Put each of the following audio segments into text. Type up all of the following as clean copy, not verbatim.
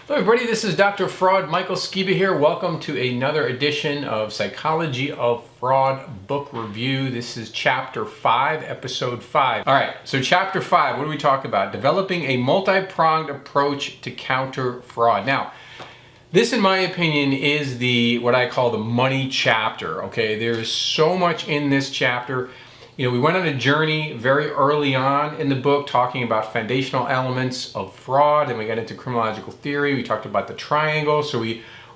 Hello everybody, this is Dr. Fraud, Michael Skiba here. Welcome to another edition of Psychology of Fraud book review. This is chapter 5, episode 5. All right, so chapter 5, what do we talk about? Developing a multi-pronged approach to counter fraud. Now, this in my opinion is what I call the money chapter, okay? There's so much in this chapter. You know, we went on a journey very early on in the book talking about foundational elements of fraud, and we got into criminological theory. We talked about the triangle. So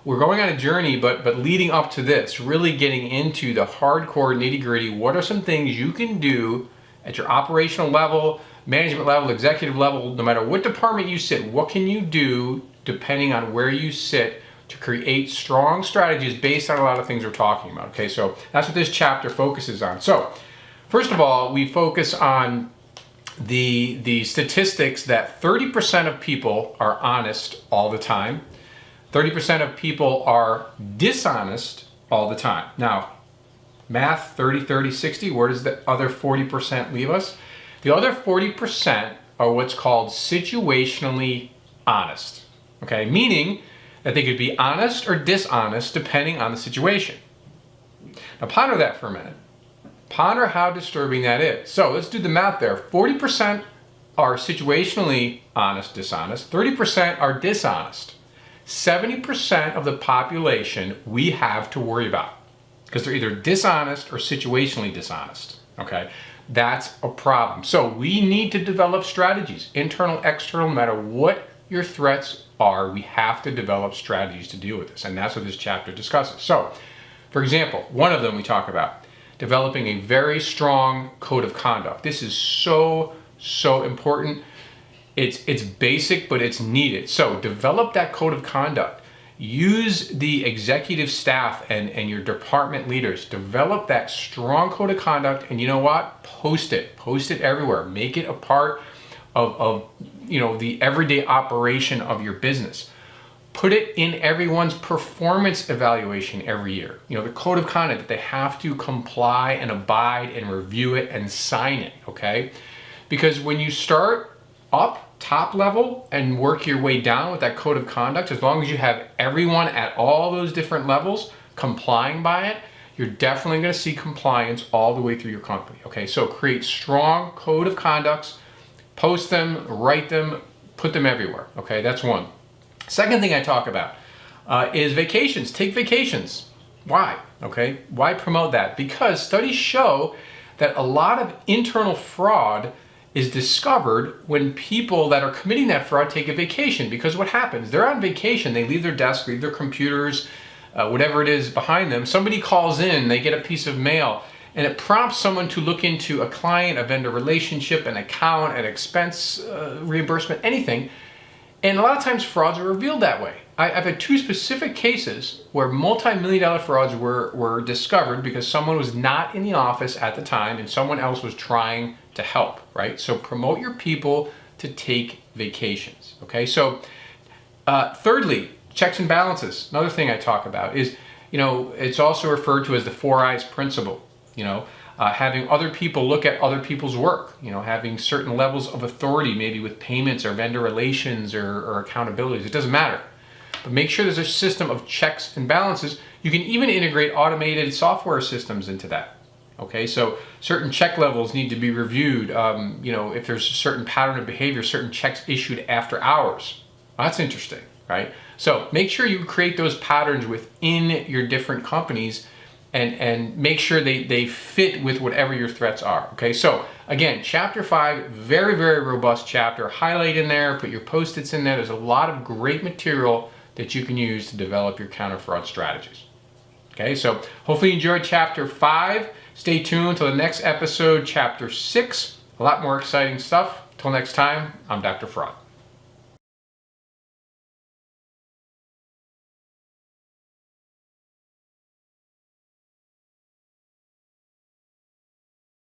we're going on a journey, but leading up to this, really getting into the hardcore nitty-gritty. What are some things you can do at your operational level, management level, executive level, no matter what department you sit, what can you do depending on where you sit to create strong strategies based on a lot of things we're talking about, okay? So that's what this chapter focuses on. So first of all, we focus on the statistics that 30% of people are honest all the time. 30% of people are dishonest all the time. Now, math, 30, 30, 60, where does the other 40% leave us? The other 40% are what's called situationally honest, okay? Meaning that they could be honest or dishonest depending on the situation. Now ponder that for a minute. Ponder how disturbing that is. So let's do the math there. 40% are situationally honest, dishonest. 30% are dishonest. 70% of the population we have to worry about because they're either dishonest or situationally dishonest, okay? That's a problem. So we need to develop strategies, internal, external, no matter what your threats are, we have to develop strategies to deal with this. And that's what this chapter discusses. So, for example, one of them we talk about developing a very strong code of conduct. This is so important. It's basic, but it's needed. So develop that code of conduct. Use the executive staff and your department leaders. Develop that strong code of conduct, and you know what? Post it. Post it everywhere. Make it a part of the everyday operation of your business. Put it in everyone's performance evaluation every year. You know, the code of conduct that they have to comply and abide and review it and sign it, okay? Because when you start up top level and work your way down with that code of conduct, as long as you have everyone at all those different levels complying by it, you're definitely gonna see compliance all the way through your company, okay? So create strong code of conducts, post them, write them, put them everywhere, okay? That's one. Second thing I talk about is vacations. Take vacations. Why? Okay, why promote that? Because studies show that a lot of internal fraud is discovered when people that are committing that fraud take a vacation. Because what happens? They're on vacation, they leave their desk, leave their computers, whatever it is behind them. Somebody calls in, they get a piece of mail, and it prompts someone to look into a client, a vendor relationship, an account, an expense reimbursement, anything. And a lot of times frauds are revealed that way. I've had two specific cases where multi-million-dollar frauds were discovered because someone was not in the office at the time and someone else was trying to help, right? So promote your people to take vacations, okay? So thirdly, checks and balances. Another thing I talk about is, it's also referred to as the 4 eyes principle, having other people look at other people's work, having certain levels of authority, maybe with payments or vendor relations or accountabilities. It doesn't matter. But make sure there's a system of checks and balances. You can even integrate automated software systems into that. Okay, so certain check levels need to be reviewed. If there's a certain pattern of behavior, certain checks issued after hours. Well, that's interesting, right? So make sure you create those patterns within your different companies and make sure they fit with whatever your threats are, okay? So again, chapter 5, very, very robust chapter. Highlight in there, put your Post-its in there. There's a lot of great material that you can use to develop your counter fraud strategies. Okay, so hopefully you enjoyed chapter 5. Stay tuned till the next episode, chapter 6. A lot more exciting stuff. Till next time, I'm Dr. Fraud.